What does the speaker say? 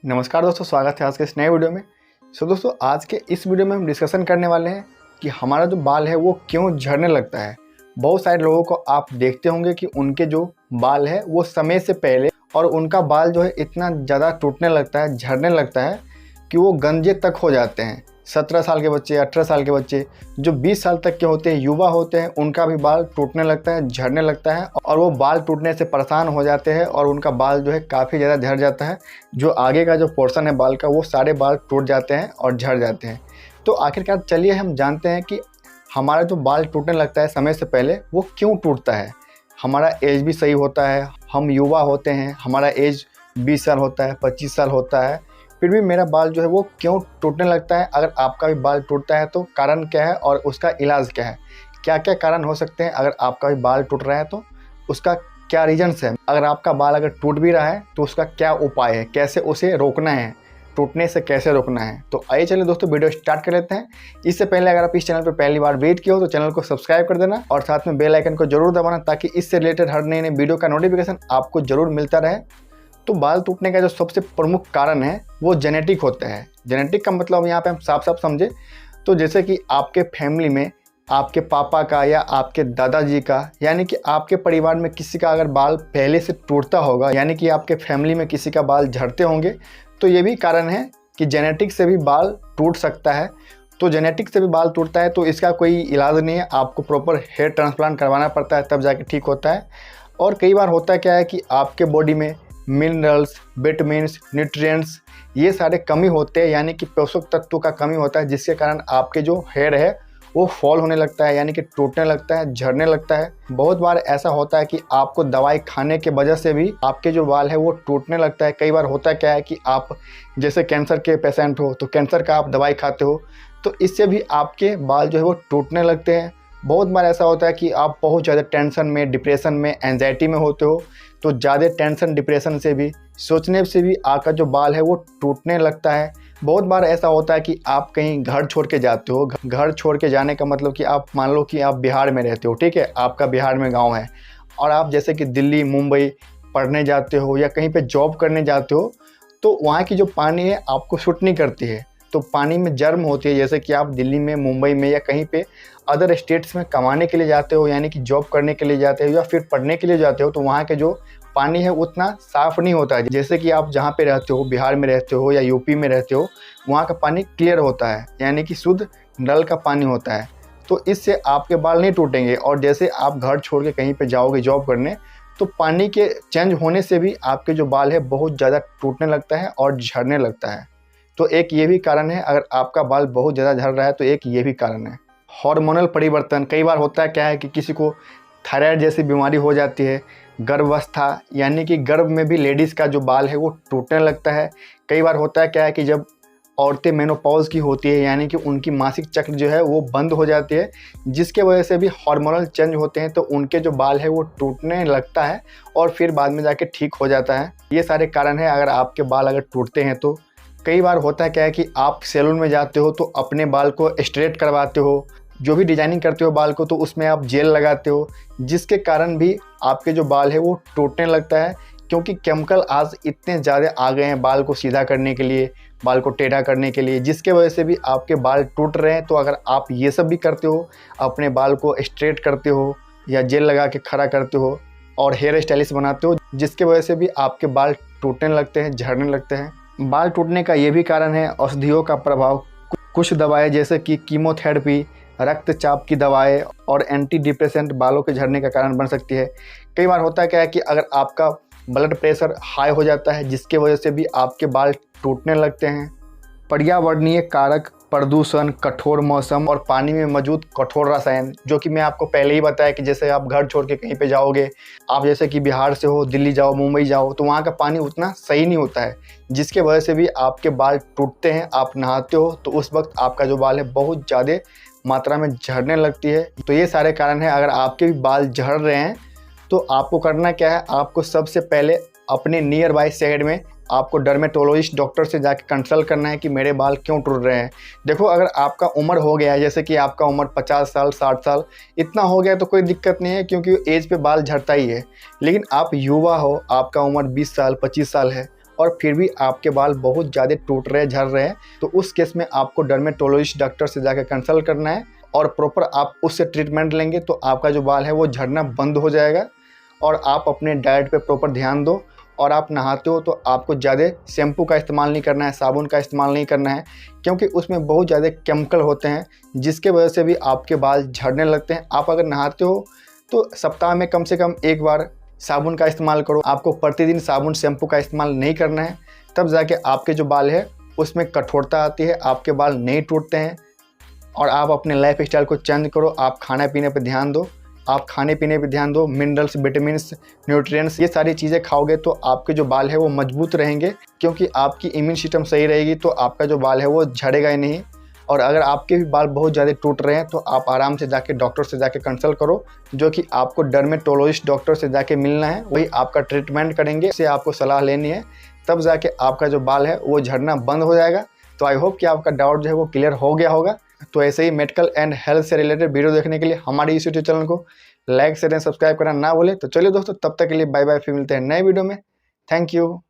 नमस्कार दोस्तों, स्वागत है आज के इस नए वीडियो में। दोस्तों, आज के इस वीडियो में हम डिस्कशन करने वाले हैं कि हमारा जो बाल है वो क्यों झड़ने लगता है। बहुत सारे लोगों को आप देखते होंगे कि उनके जो बाल है वो समय से पहले और उनका बाल जो है इतना ज़्यादा टूटने लगता है, झड़ने लगता है कि वो गंजे तक हो जाते हैं। 17 साल के बच्चे, 18 साल के बच्चे, जो 20 साल तक के होते हैं, युवा होते हैं, उनका भी बाल टूटने लगता है, झड़ने लगता है और वो बाल टूटने से परेशान हो जाते हैं और उनका बाल जो है काफ़ी ज़्यादा झड़ जाता है। जो आगे का जो पोर्शन है बाल का, वो सारे बाल टूट जाते हैं और झड़ जाते हैं। तो आखिरकार चलिए हम जानते हैं कि हमारा जो बाल टूटने लगता है समय से पहले वो क्यों टूटता है। हमारा एज भी सही होता है, हम युवा होते हैं, हमारा एज 20 साल होता है, 25 साल होता है, फिर भी मेरा बाल जो है वो क्यों टूटने लगता है। अगर आपका भी बाल टूटता है तो कारण क्या है और उसका इलाज क्या है, क्या क्या कारण हो सकते हैं। अगर आपका भी बाल टूट रहा है तो उसका क्या रीजन्स है। अगर आपका बाल अगर टूट भी रहा है तो उसका क्या उपाय है, कैसे उसे रोकना है, टूटने से कैसे रोकना है। तो आइए चलिए दोस्तों वीडियो स्टार्ट कर लेते हैं। इससे पहले अगर आप इस चैनल पर पहली बार विजिट किए हो तो चैनल को सब्सक्राइब कर देना और साथ में बेल आइकन को जरूर दबाना ताकि इससे रिलेटेड हर नए नए वीडियो का नोटिफिकेशन आपको जरूर मिलता रहे। तो बाल टूटने का जो सबसे प्रमुख कारण है वो जेनेटिक होता है। जेनेटिक का मतलब यहाँ पे हम साफ साफ समझे तो जैसे कि आपके फैमिली में आपके पापा का या आपके दादाजी का, यानी कि आपके परिवार में किसी का अगर बाल पहले से टूटता होगा, यानी कि आपके फैमिली में किसी का बाल झड़ते होंगे, तो ये भी कारण है कि जेनेटिक से भी बाल टूट सकता है। तो जेनेटिक से भी बाल टूटता है तो इसका कोई इलाज नहीं है, आपको प्रॉपर हेयर ट्रांसप्लांट करवाना पड़ता है तब जाके ठीक होता है। और कई बार होता क्या है कि आपके बॉडी में मिनरल्स, विटामिन्स, न्यूट्रिएंट्स ये सारे कमी होते हैं, यानी कि पोषक तत्वों का कमी होता है, जिसके कारण आपके जो हेयर है वो फॉल होने लगता है, यानी कि टूटने लगता है, झड़ने लगता है। बहुत बार ऐसा होता है कि आपको दवाई खाने के वजह से भी आपके जो बाल है वो टूटने लगता है। कई बार होता क्या है कि आप जैसे कैंसर के पेशेंट हो तो कैंसर का आप दवाई खाते हो तो इससे भी आपके बाल जो है वो टूटने लगते हैं। बहुत बार ऐसा होता है कि आप बहुत ज़्यादा टेंशन में, डिप्रेशन में, एंजाइटी में होते हो तो ज़्यादा टेंशन, डिप्रेशन से भी, सोचने से भी आपका जो बाल है वो टूटने लगता है। बहुत बार ऐसा होता है कि आप कहीं घर छोड़ के जाते हो। घर छोड़ के जाने का मतलब कि आप मान लो कि आप बिहार में रहते हो, ठीक है, आपका बिहार में गांव है और आप जैसे कि दिल्ली, मुंबई पढ़ने जाते हो या कहीं पे जॉब करने जाते हो तो वहाँ की जो पानी है आपको सूट नहीं करती है। तो पानी में जर्म होती है। जैसे कि आप दिल्ली में, मुंबई में या कहीं पे अदर स्टेट्स में कमाने के लिए जाते हो, यानी कि जॉब करने के लिए जाते हो या फिर पढ़ने के लिए जाते हो, तो वहाँ के जो पानी है उतना साफ़ नहीं होता है। जैसे कि आप जहाँ पे रहते हो, बिहार में रहते हो या यूपी में रहते हो, वहाँ का पानी क्लियर होता है, यानी कि शुद्ध नल का पानी होता है। तो इससे आपके बाल नहीं टूटेंगे। और जैसे आप घर छोड़ के कहीं पर जाओगे जॉब करने तो पानी के चेंज होने से भी आपके जो बाल है बहुत ज़्यादा टूटने लगता है और झड़ने लगता है। तो एक ये भी कारण है, अगर आपका बाल बहुत ज़्यादा झड़ रहा है तो एक ये भी कारण है। हार्मोनल परिवर्तन, कई बार होता है क्या है कि किसी को थायराइड जैसी बीमारी हो जाती है, गर्भावस्था, यानी कि गर्भ में भी लेडीज़ का जो बाल है वो टूटने लगता है। कई बार होता है क्या है कि जब औरतें मेनोपॉज की होती है, यानी कि उनकी मासिक चक्र जो है वो बंद हो जाती है, जिसके वजह से भी हार्मोनल चेंज होते हैं तो उनके जो बाल है वो टूटने लगता है और फिर बाद में जाके ठीक हो जाता है। ये सारे कारण हैं अगर आपके बाल अगर टूटते हैं तो। कई बार होता है क्या है कि आप सैलून में जाते हो तो अपने बाल को स्ट्रेट करवाते हो, जो भी डिजाइनिंग करते हो बाल को तो उसमें आप जेल लगाते हो, जिसके कारण भी आपके जो बाल है वो टूटने लगता है। क्योंकि केमिकल आज इतने ज़्यादा आ गए हैं बाल को सीधा करने के लिए, बाल को टेढ़ा करने के लिए, जिसके वजह से भी आपके बाल टूट रहे हैं। तो अगर आप ये सब भी करते हो, अपने बाल को स्ट्रेट करते हो या जेल लगा के खड़ा करते हो और हेयर स्टाइलिश बनाते हो, जिसके वजह से भी आपके बाल टूटने लगते हैं, झड़ने लगते हैं। बाल टूटने का ये भी कारण है औषधियों का प्रभाव। कुछ दवाएं जैसे कि कीमोथेरेपी, रक्तचाप की दवाएं और एंटी डिप्रेसेंट बालों के झड़ने का कारण बन सकती है। कई बार होता है क्या है कि अगर आपका ब्लड प्रेशर हाई हो जाता है, जिसके वजह से भी आपके बाल टूटने लगते हैं। पर्यावरणीय कारक, प्रदूषण, कठोर मौसम और पानी में मौजूद कठोर रसायन, जो कि मैं आपको पहले ही बताया कि जैसे आप घर छोड़ के कहीं पे जाओगे, आप जैसे कि बिहार से हो, दिल्ली जाओ, मुंबई जाओ, तो वहाँ का पानी उतना सही नहीं होता है, जिसके वजह से भी आपके बाल टूटते हैं। आप नहाते हो तो उस वक्त आपका जो बाल है बहुत ज़्यादा मात्रा में झड़ने लगती है। तो ये सारे कारण हैं। अगर आपके भी बाल झड़ रहे हैं तो आपको करना क्या है, आपको सबसे पहले अपने नियर बाय शहर में आपको डर्मेटोलॉजिस्ट डॉक्टर से जाके कंसल्ट करना है कि मेरे बाल क्यों टूट रहे हैं। देखो, अगर आपका उम्र हो गया है, जैसे कि आपका उम्र 50 साल, 60 साल इतना हो गया तो कोई दिक्कत नहीं है, क्योंकि एज पे बाल झड़ता ही है। लेकिन आप युवा हो, आपका उम्र 20 साल, 25 साल है और फिर भी आपके बाल बहुत ज़्यादा टूट रहे हैं, झड़ रहे हैं, तो उस केस में आपको डर्मेटोलॉजिस्ट डॉक्टर से जाकर कंसल्ट करना है और प्रॉपर आप उससे ट्रीटमेंट लेंगे तो आपका जो बाल है वो झड़ना बंद हो जाएगा। और आप अपने डाइट पे प्रॉपर ध्यान दो। और आप नहाते हो तो आपको ज़्यादा शैम्पू का इस्तेमाल नहीं करना है, साबुन का इस्तेमाल नहीं करना है, क्योंकि उसमें बहुत ज़्यादा केमिकल होते हैं जिसके वजह से भी आपके बाल झड़ने लगते हैं। आप अगर नहाते हो तो सप्ताह में कम से कम एक बार साबुन का इस्तेमाल करो। आपको प्रतिदिन साबुन शैम्पू का इस्तेमाल नहीं करना है, तब जाके आपके जो बाल है उसमें कठोरता आती है, आपके बाल नहीं टूटते हैं। और आप अपने लाइफ स्टाइल को चेंज करो, आप खाने पीने पर ध्यान दो, आप खाने पीने पे ध्यान दो, मिनरल्स, विटामिन्स, न्यूट्रिएंट्स, ये सारी चीज़ें खाओगे तो आपके जो बाल है वो मजबूत रहेंगे, क्योंकि आपकी इम्यून सिस्टम सही रहेगी तो आपका जो बाल है वो झड़ेगा ही नहीं। और अगर आपके भी बाल बहुत ज़्यादा टूट रहे हैं तो आप आराम से जाके डॉक्टर से जाके कंसल्ट करो, जो कि आपको डर्मेटोलॉजिस्ट डॉक्टर से जाके मिलना है, वही आपका ट्रीटमेंट करेंगे, इससे आपको सलाह लेनी है, तब जाके आपका जो बाल है वो झड़ना बंद हो जाएगा। तो आई होप कि आपका डाउट जो है वो क्लियर हो गया होगा। तो ऐसे ही मेडिकल एंड हेल्थ से रिलेटेड वीडियो देखने के लिए हमारे इस यूट्यूब चैनल को लाइक, शेयर एंड सब्सक्राइब करना ना भूलें। तो चलिए दोस्तों, तब तक के लिए बाय बाय, फिर मिलते हैं नए वीडियो में। Thank you.